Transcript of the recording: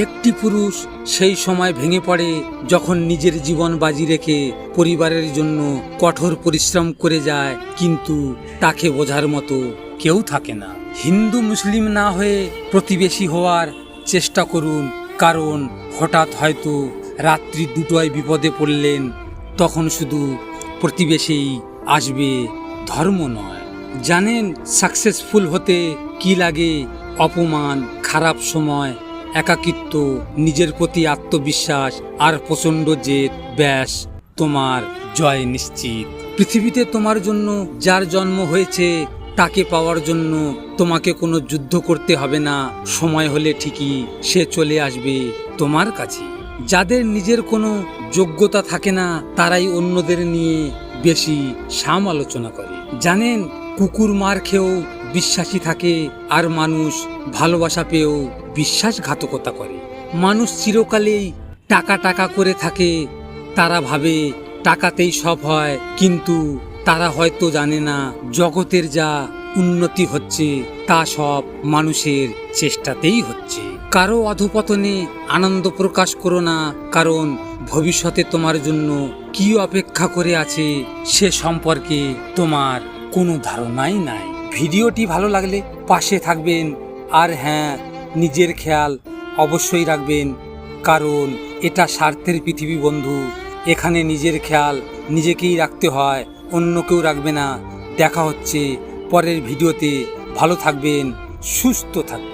একটি পুরুষ সেই সময় ভেঙে পড়ে যখন নিজের জীবন বাজি রেখে পরিবারের জন্য কঠোর পরিশ্রম করে যায়, কিন্তু তাকে বোঝার মতো কেউ থাকে না। হিন্দু মুসলিম না হয়ে প্রতিবেশী হওয়ার চেষ্টা করুন, কারণ হঠাৎ হয়তো রাত্রি 2টোয় বিপদে পড়লেন, তখন শুধু প্রতিবেশীই আসবে, ধর্ম নয়। জানেন সাকসেসফুল হতে কি লাগে? অপমান, খারাপ সময়, একাকিত্ব, নিজের প্রতি আত্মবিশ্বাস আর প্রচণ্ড জেদ। ব্যাস, তোমার জয় নিশ্চিত। পৃথিবীতে তোমার জন্য যার জন্ম হয়েছে তাকে পাওয়ার জন্য তোমাকে কোনো যুদ্ধ করতে হবে না। সময় হলে ঠিকই সে চলে আসবে তোমার কাছে। যাদের নিজের কোনো যোগ্যতা থাকে না তারাই অন্যদের নিয়ে বেশি সমালোচনা করে। জানেন কুকুর মার খেয়েও বিশ্বাসী থাকে, আর মানুষ ভালোবাসা পেয়েও বিশ্বাসঘাতকতা করে। মানুষ চিরকালেই টাকা টাকা করে থাকে, তারা ভাবে টাকাতেই সব হয়, কিন্তু তারা হয়তো জানে না জগতের যা উন্নতি হচ্ছে তা সব মানুষের চেষ্টাতেই হচ্ছে। কারো অধপতনে আনন্দ প্রকাশ করো না, কারণ ভবিষ্যতে তোমার জন্য কি অপেক্ষা করে আছে সে সম্পর্কে তোমার কোনো ধারণাই নাই। ভিডিওটি ভালো লাগলে পাশে থাকবেন, আর হ্যাঁ, নিজের খেয়াল অবশ্যই রাখবেন, কারণ এটা স্বার্থের পৃথিবী বন্ধু। এখানে নিজের খেয়াল নিজেকেই রাখতে হয়, অন্য কেউ রাখবে না। দেখা হচ্ছে পরের ভিডিওতে। ভালো থাকবেন, সুস্থ থাকবেন।